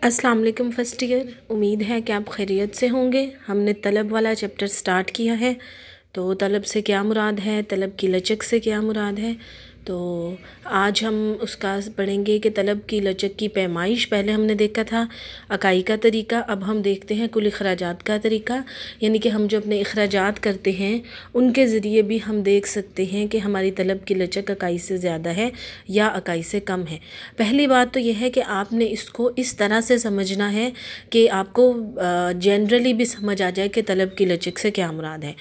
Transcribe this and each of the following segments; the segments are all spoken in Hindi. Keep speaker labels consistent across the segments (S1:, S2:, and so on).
S1: अस्सलाम वालेकुम फ़र्स्ट ईयर। उम्मीद है कि आप खैरियत से होंगे। हमने तलब वाला चैप्टर स्टार्ट किया है। तो तलब से क्या मुराद है, तलब की लचक से क्या मुराद है। तो आज हम उसका पढ़ेंगे कि तलब की लचक की पैमाइश। पहले हमने देखा था अकाई का तरीका, अब हम देखते हैं कुल अखराजात का तरीका। यानी कि हम जो अपने अखराजात करते हैं उनके ज़रिए भी हम देख सकते हैं कि हमारी तलब की लचक अकाई से ज़्यादा है या अकाई से कम है। पहली बात तो यह है कि आपने इसको इस तरह से समझना है कि आपको जनरली भी समझ आ जाए कि तलब की लचक से क्या मुराद है।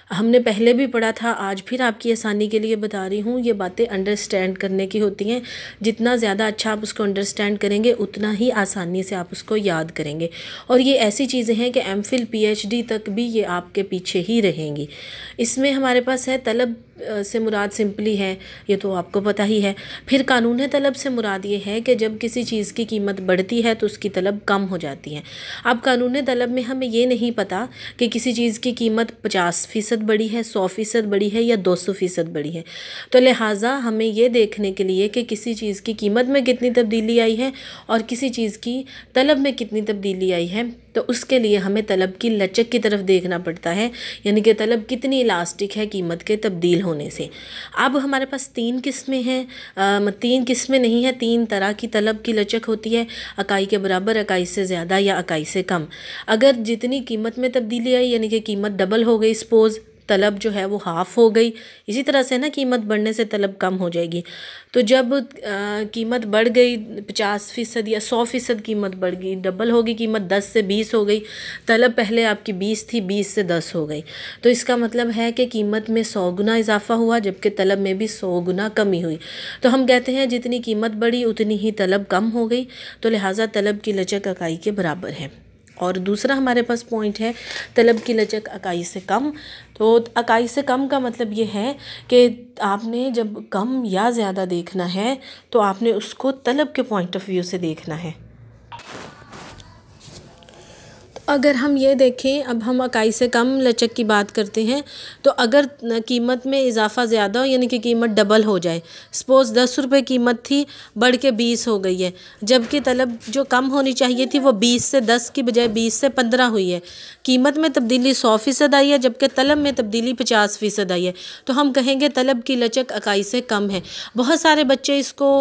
S1: हमने पहले भी पढ़ा था, आज फिर आपकी आसानी के लिए बता रही हूँ। ये बातें अंडरस्टैंड करने की होती हैं। जितना ज़्यादा अच्छा आप उसको अंडरस्टैंड करेंगे उतना ही आसानी से आप उसको याद करेंगे। और ये ऐसी चीज़ें हैं कि एमफिल पीएचडी तक भी ये आपके पीछे ही रहेंगी। इसमें हमारे पास है तलब से मुराद सिंपली है, ये तो आपको पता ही है। फिर कानून तलब से मुराद ये है कि जब किसी चीज़ की कीमत बढ़ती है तो उसकी तलब कम हो जाती है। अब कानून तलब में हमें ये नहीं पता कि किसी चीज़ की कीमत 50% बढ़ी है, 100% बढ़ी है या 200% बढ़ी है। तो लिहाजा हमें ये देखने के लिए कि किसी चीज़ की कीमत में कितनी तब्दीली आई है और किसी चीज़ की तलब में कितनी तब्दीली आई है, तो उसके लिए हमें तलब की लचक की तरफ देखना पड़ता है। यानी कि तलब कितनी इलास्टिक है कीमत के तब्दील होने से। अब हमारे पास 3 किस्में हैं, 3 किस्में नहीं है, 3 तरह की तलब की लचक होती है। अकाई के बराबर, अकाई से ज़्यादा या अकाई से कम। अगर जितनी कीमत में तब्दीली आई यानी कि कीमत डबल हो गई, सपोज़ तलब जो है वो हाफ़ हो गई। इसी तरह से ना कीमत बढ़ने से तलब कम हो जाएगी। तो जब कीमत बढ़ गई 50% या 100% कीमत बढ़ गई, डबल होगी कीमत, 10 से 20 हो गई। तलब पहले आपकी 20 थी, 20 से 10 हो गई। तो इसका मतलब है कि कीमत में 100 गुना इजाफा हुआ, जबकि तलब में भी 100 गुना कमी हुई। तो हम कहते हैं जितनी कीमत बढ़ी उतनी ही तलब कम हो गई। तो लिहाजा तलब की लचक अकाई के बराबर है। और दूसरा हमारे पास पॉइंट है तलब की लचक अकाई से कम। तो अकाई से कम का मतलब ये है कि आपने जब कम या ज़्यादा देखना है तो आपने उसको तलब के पॉइंट ऑफ व्यू से देखना है। अगर हम ये देखें, अब हम अकाई से कम लचक की बात करते हैं, तो अगर कीमत में इजाफा ज़्यादा हो यानी कि कीमत डबल हो जाए, सपोज़ 10 रुपये कीमत थी बढ़ के 20 हो गई है, जबकि तलब जो कम होनी चाहिए थी वो 20 से 10 की बजाय 20 से 15 हुई है। कीमत में तब्दीली 100% आई है, जबकि तलब में तब्दीली 50% आई है। तो हम कहेंगे तलब की लचक अकाई से कम है। बहुत सारे बच्चे इसको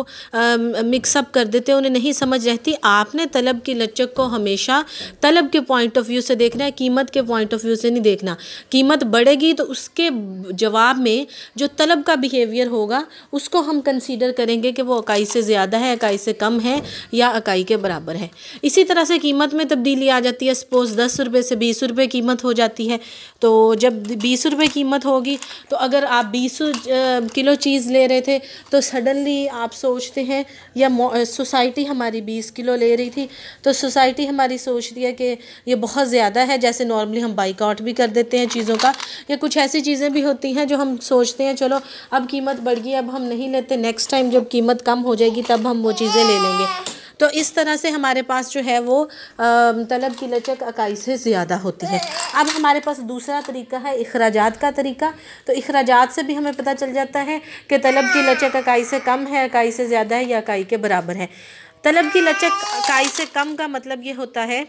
S1: मिक्सअप कर देते हैं, उन्हें नहीं समझ रहती। आपने तलब की लचक को हमेशा तलब के पॉइंट ऑफ व्यू से देखना है, कीमत के पॉइंट ऑफ व्यू से नहीं देखना। कीमत बढ़ेगी तो उसके जवाब में जो तलब का बिहेवियर होगा उसको हम कंसीडर करेंगे कि वो अकाई से ज़्यादा है, अकाई से कम है या अकाई के बराबर है। इसी तरह से कीमत में तब्दीली आ जाती है। सपोज़ 10 रुपये से 20 रुपये कीमत हो जाती है। तो जब 20 रुपये कीमत होगी तो अगर आप 20 किलो चीज़ ले रहे थे तो सडनली आप सोचते हैं, या सोसाइटी हमारी 20 किलो ले रही थी, तो सोसाइटी हमारी सोचती है कि ये बहुत ज़्यादा है। जैसे नॉर्मली हम बाइकआउट भी कर देते हैं चीज़ों का, या कुछ ऐसी चीज़ें भी होती हैं जो हम सोचते हैं चलो अब कीमत बढ़ गई, अब हम नहीं लेते, नेक्स्ट टाइम जब कीमत कम हो जाएगी तब हम वो चीज़ें ले लेंगे। तो इस तरह से हमारे पास जो है वो तलब की लचक अकाई से ज़्यादा होती है। अब हमारे पास दूसरा तरीका है अखराजात का तरीका। तो अखराजात से भी हमें पता चल जाता है कि तलब की लचक अकाई से कम है, अकाई से ज़्यादा है या अकाई के बराबर है। तलब की लचक अकाई से कम का मतलब ये होता है,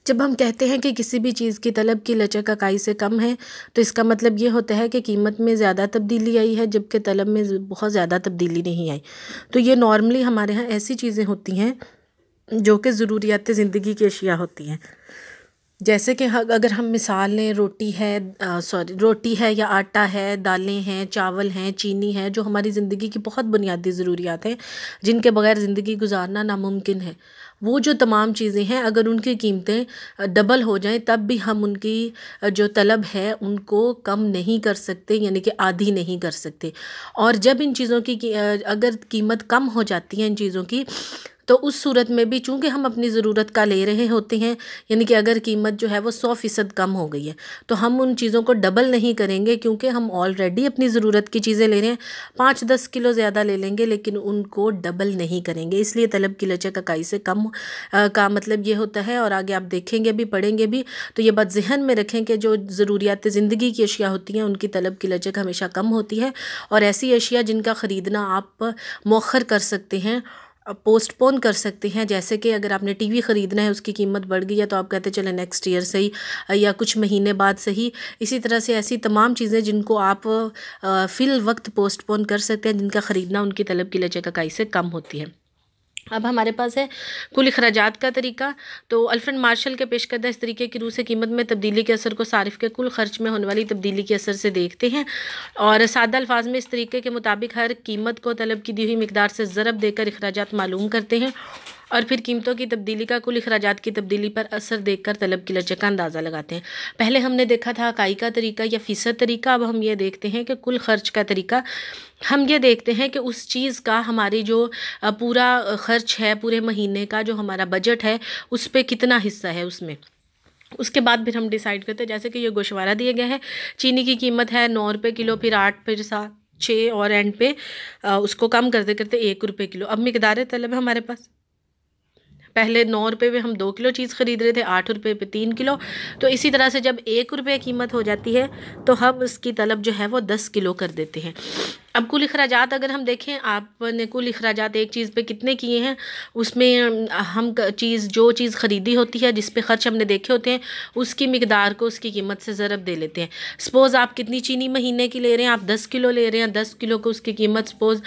S1: जब हम कहते हैं कि किसी भी चीज़ की तलब की लचक अकाई से कम है तो इसका मतलब ये होता है कि कीमत में ज़्यादा तब्दीली आई है जबकि तलब में बहुत ज़्यादा तब्दीली नहीं आई। तो ये नॉर्मली हमारे यहाँ ऐसी चीज़ें होती हैं जो कि ज़रूरियात ज़िंदगी की अशिया होती हैं। जैसे कि अगर हम मिसाल लें, रोटी है या आटा है, दालें हैं, चावल हैं, चीनी है, जो हमारी ज़िंदगी की बहुत बुनियादी ज़रूरियात हैं जिनके बगैर ज़िंदगी गुजारना नामुमकिन है। वो जो तमाम चीज़ें हैं अगर उनकी कीमतें डबल हो जाएं तब भी हम उनकी जो तलब है उनको कम नहीं कर सकते, यानी कि आधी नहीं कर सकते। और जब इन चीज़ों की अगर कीमत कम हो जाती है इन चीज़ों की, तो उस सूरत में भी चूँकि हम अपनी ज़रूरत का ले रहे होते हैं, यानी कि अगर कीमत जो है वो 100% कम हो गई है तो हम उन चीज़ों को डबल नहीं करेंगे, क्योंकि हम ऑलरेडी अपनी ज़रूरत की चीज़ें ले रहे हैं। 5-10 किलो ज़्यादा ले लेंगे लेकिन उनको डबल नहीं करेंगे। इसलिए तलब की लचक इकाई से कम का मतलब ये होता है। और आगे आप देखेंगे भी, पढ़ेंगे भी, तो ये बात जहन में रखें कि जो ज़रूरियात ज़िंदगी की अशिया होती हैं उनकी तलब की लचक हमेशा कम होती है। और ऐसी अशिया जिनका ख़रीदना आप मौखर कर सकते हैं, पोस्टपोन कर सकते हैं, जैसे कि अगर आपने टीवी ख़रीदना है, उसकी कीमत बढ़ गई है तो आप कहते चले नेक्स्ट ईयर से ही या कुछ महीने बाद से ही। इसी तरह से ऐसी तमाम चीज़ें जिनको आप फ़िल वक्त पोस्टपोन कर सकते हैं, जिनका ख़रीदना उनकी तलब की लचक इकाई से कम होती है। अब हमारे पास है कुल अखराजात का तरीका। तो अल्फ्रेड मार्शल के पेश करदा इस तरीके की रूह से कीमत में तब्दीली के असर को सारिफ के कुल खर्च में होने वाली तब्दीली के असर से देखते हैं, और सादा अल्फाज में इस तरीके के मुताबिक हर कीमत को तलब की दी हुई मिकदार से ज़रब देकर अखराजात मालूम करते हैं, और फिर कीमतों की तब्दीली का कुल अखराजात की तब्दीली पर असर देखकर तलब की लचक का अंदाज़ा लगाते हैं। पहले हमने देखा था इकाई का तरीका या फ़ीसद तरीका, अब हम ये देखते हैं कि कुल खर्च का तरीका। हम ये देखते हैं कि उस चीज़ का हमारी जो पूरा खर्च है, पूरे महीने का जो हमारा बजट है, उस पे कितना हिस्सा है उसमें। उसके बाद फिर हम डिसाइड करते हैं, जैसे कि ये गोशवारा दिया गया है, चीनी की कीमत है 9 रुपये किलो, फिर 8, फिर 7, 6 और एंड पे उसको कम करते करते 1 रुपये किलो। अब मिकदार तलब है हमारे पास, पहले 9 रुपये में हम 2 किलो चीज़ ख़रीद रहे थे, 8 रुपये पे 3 किलो। तो इसी तरह से जब 1 रुपये कीमत हो जाती है तो हम उसकी तलब जो है वो 10 किलो कर देते हैं। अब कुल अखराजात अगर हम देखें, आपने कुल अखराजात एक चीज़ पे कितने किए हैं, उसमें हम जो चीज़ ख़रीदी होती है, जिस पे ख़र्च हमने देखे होते हैं, उसकी मिकदार को उसकी कीमत से ज़रब दे लेते हैं। सपोज़ आप कितनी चीनी महीने की ले रहे हैं, आप 10 किलो ले रहे हैं, 10 किलो को उसकी कीमत सपोज़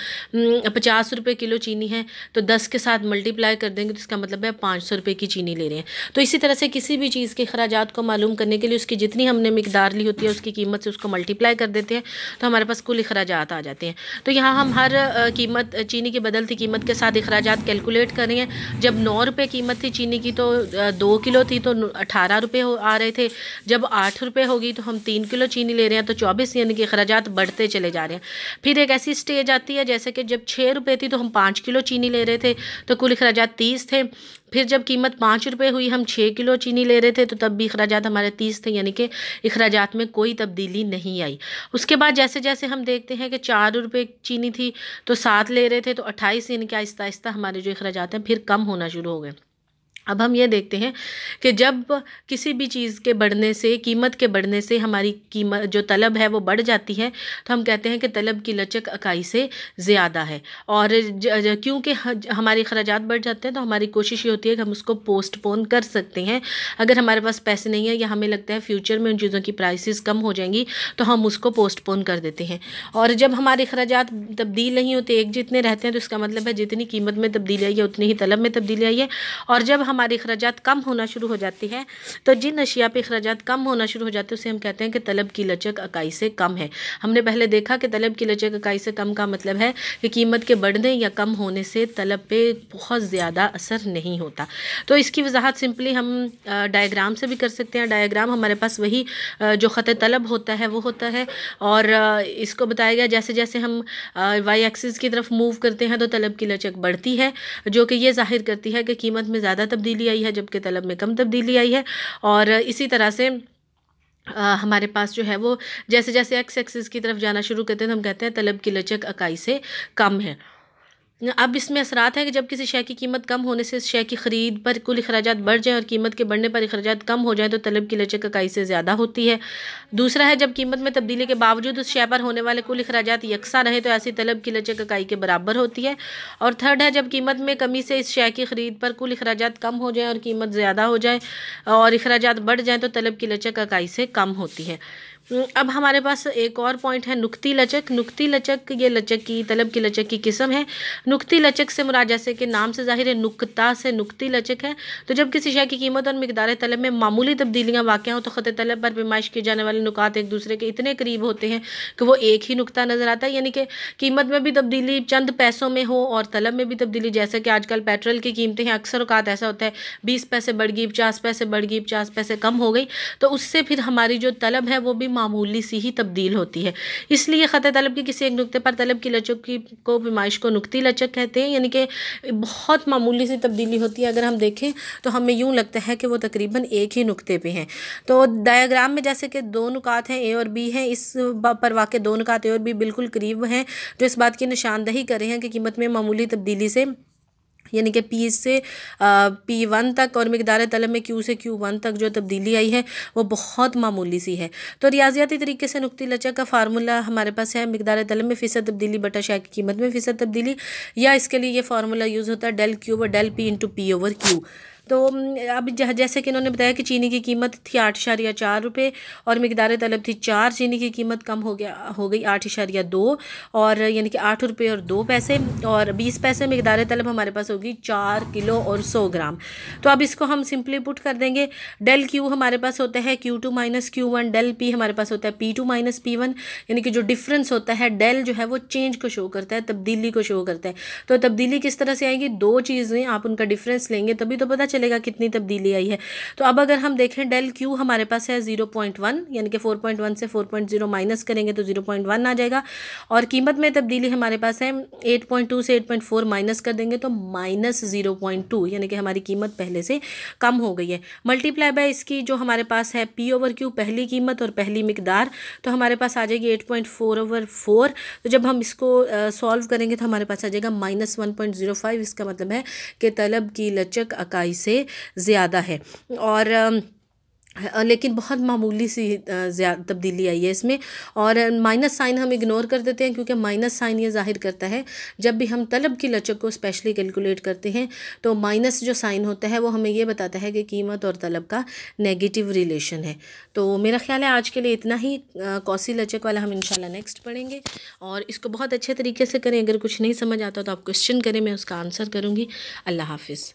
S1: 50 रुपये किलो चीनी है, तो 10 के साथ मल्टीप्लाई कर देंगे तो इसका मतलब है 500 रुपये की चीनी ले रहे हैं। तो इसी तरह से किसी भी चीज़ के अखराजात को मालूम करने के लिए उसकी जितनी हमने मिकदार ली होती है उसकी कीमत से उसको मल्टीप्लाई कर देते हैं, तो हमारे पास कुल अखराजात आ जाते हैं। तो यहाँ हम हर कीमत, चीनी की बदलती कीमत के साथ अखराजात कैलकुलेट कर रहे हैं। जब 9 रुपये कीमत थी चीनी की तो 2 किलो थी तो 18 रुपये आ रहे थे। जब 8 रुपये होगी तो हम 3 किलो चीनी ले रहे हैं तो 24, यानी कि अखराजात बढ़ते चले जा रहे हैं। फिर एक ऐसी स्टेज आती है जैसे कि जब 6 रुपये थी तो हम 5 किलो चीनी ले रहे थे तो कुल अखराजात 30 थे। फिर जब कीमत 5 रुपये हुई, हम 6 किलो चीनी ले रहे थे तो तब भी अखराजात हमारे 30 थे, यानी कि अखराजात में कोई तब्दीली नहीं आई। उसके बाद जैसे जैसे हम देखते हैं कि 4 रुपये चीनी थी तो 7 ले रहे थे तो 28, यानी कि आहिस्ता आहिस्ता हमारे जो अखराजात हैं फिर कम होना शुरू हो गए। अब हम ये देखते हैं कि जब किसी भी चीज़ के बढ़ने से, कीमत के बढ़ने से हमारी कीमत जो तलब है वो बढ़ जाती है, तो हम कहते हैं कि तलब की लचक इकाई से ज़्यादा है। और क्योंकि हमारे अखराजात बढ़ जाते हैं तो हमारी कोशिश ये होती है कि हम उसको पोस्टपोन कर सकते हैं। अगर हमारे पास पैसे नहीं है या हमें लगता है फ्यूचर में उन चीज़ों की प्राइसेस कम हो जाएंगी तो हम उसको पोस्टपोन कर देते हैं। और जब हमारे अखराजात तब्दील नहीं होते, एक जितने रहते हैं, तो इसका मतलब है जितनी कीमत में तब्दीली आई है उतनी ही तलब में तब्दीली आई है। और जब हमारे अखराजात कम होना शुरू हो जाती है, तो जिन अशिया पे अखराजात कम होना शुरू हो जाते हैं उसे हम कहते हैं कि तलब की लचक इकाई से कम है। हमने पहले देखा कि तलब की लचक इकाई से कम का मतलब है कि कीमत के बढ़ने या कम होने से तलब पे बहुत ज़्यादा असर नहीं होता। तो इसकी वजाहत सिंपली हम डायग्राम से भी कर सकते हैं। डायग्राम हमारे पास वही जो ख़त तलब होता है वो होता है, और इसको बताया गया जैसे जैसे हम वाई एक्सिस की तरफ मूव करते हैं तो तलब की लचक बढ़ती है, जो कि ये जाहिर करती है कि कीमत में ज़्यादा तब्दीली आई है जबकि तलब में कम तब्दीली आई है। और इसी तरह से हमारे पास जो है वो जैसे जैसे एक्स एक्सिस की तरफ जाना शुरू करते हैं तो हम कहते हैं तलब की लचक इकाई से कम है। अब इसमें असरात है कि जब किसी शय की कीमत कम होने से इस शय की ख़रीद पर कुल अखराजात बढ़ जाएँ और कीमत के बढ़ने पर अखराजात कम हो जाए तो तलब की लचक इकाई से ज़्यादा होती है। दूसरा है जब कीमत में तब्दीली के बावजूद उस शय पर होने वाले कुल अखराजात यकसा रहे तो ऐसी तलब की लचक इकाई के बराबर होती है। और थर्ड है जब कीमत में कमी से इस शय की ख़रीद पर कुल अखराजात कम हो जाए और कीमत ज़्यादा हो जाए और अखराजात बढ़ जाएँ तो तलब की लचक इकाई से कम होती है। अब हमारे पास एक और पॉइंट है नुक्ती लचक। नुक्ती लचक ये लचक की, तलब की लचक की किस्म है। नुक्ती लचक से मुराद, जैसे कि नाम से ज़ाहिर है, नुक्ता से नुक्ती लचक है। तो जब किसी शय की कीमत और मिकदार तलब में मामूली तब्दीलियाँ वाक़या हों तो ख़त तलब पर पेमाइश किए जाने वाले नुकात एक दूसरे के इतने करीब होते हैं कि वो एक ही नुक्ता नज़र आता है। यानी कि कीमत में भी तब्दीली चंद पैसों में हो और तलब में भी तब्दीली, जैसे कि आजकल पेट्रोल की कीमतें हैं, अक्सर औक़ात ऐसा होता है 20 पैसे बढ़ गई, 50 पैसे बढ़ गई, 50 पैसे कम हो गई, तो उससे फिर हमारी जो तलब है वो भी मामूली सी ही तब्दील होती है। इसलिए ख़त तलब की किसी एक नुक्ते पर तलब की लचक की को पैमाइश को नुक्ती लचक कहते हैं, यानी कि बहुत मामूली सी तब्दीली होती है। अगर हम देखें तो हमें यूँ लगता है कि वो तकरीबन एक ही नुक्ते पे हैं। तो डायग्राम में जैसे कि दो नुकात हैं ए और बी हैं, इस पर वाक़ दो नुकात ए और बी बिल्कुल करीब हैं, जो इस बात की निशानदही कर रहे हैं कि कीमत में मामूली तब्दीली से, यानी कि P से P1 तक और मिकदार तलब में Q से Q1 तक जो तब्दीली आई है वो बहुत मामूली सी है। तो रियाजियाती तरीके से नुक्ती लचक का फार्मूला हमारे पास है मिकदार तलब में फ़ीसद तब्दीली बटा शाय की कीमत में फ़ीसद तब्दीली, या इसके लिए ये फार्मूला यूज़ होता है del Q over del P into P over Q। तो अब जैसे कि इन्होंने बताया कि चीनी की कीमत थी 8.4 रुपये और मिकदार तलब थी 4, चीनी की कीमत कम हो गई 8.2 और यानी कि 8 रुपये और 2 पैसे और 20 पैसे मिकदार तलब हमारे पास होगी 4 किलो और 100 ग्राम। तो अब इसको हम सिंपली पुट कर देंगे। डेल क्यू हमारे पास होता है Q2 minus Q1, del P हमारे पास होता है P2 माइनस P1, यानी कि जो डिफरेंस होता है डेल जो है वो चेंज को शो करता है, तब्दीली को शो करता है। तो तब्दीली किस तरह से आएगी, दो चीज़ें आप उनका डिफरेंस लेंगे तभी तो पता चलेगा कितनी तब्दीली आई है। तो अब अगर हम देखें डेल क्यू हमारे पास है 0.1, यानी कि 4.1 से 4.0 माइनस करेंगे तो 0.1 आ जाएगा, और कीमत में तब्दीली हमारे पास है 8.2 से 8.4 माइनस कर देंगे तो माइनस 0.2, यानी कि हमारी कीमत पहले से कम हो गई है। मल्टीप्लाई बाय इसकी जो हमारे पास है P ओवर Q पहली कीमत और पहली मिकदार, तो हमारे पास आ जाएगी 8.4 ओवर 4। तो जब हम इसको सॉल्व करेंगे तो हमारे पास आ जाएगा माइनस 1.05। इसका मतलब है कि तलब की लचक इकाई से ज़्यादा है, और लेकिन बहुत मामूली सी तब्दीली आई है इसमें। और माइनस साइन हम इग्नोर कर देते हैं क्योंकि माइनस साइन ये जाहिर करता है जब भी हम तलब की लचक को स्पेशली कैलकुलेट करते हैं तो माइनस जो साइन होता है वो हमें ये बताता है कि कीमत और तलब का नेगेटिव रिलेशन है। तो मेरा ख्याल है आज के लिए इतना ही। कौसी लचक वाला हम इंशाल्लाह नेक्स्ट पढ़ेंगे और इसको बहुत अच्छे तरीके से करें। अगर कुछ नहीं समझ आता तो आप क्वेश्चन करें, मैं उसका आंसर करूँगी। अल्लाह हाफिज़।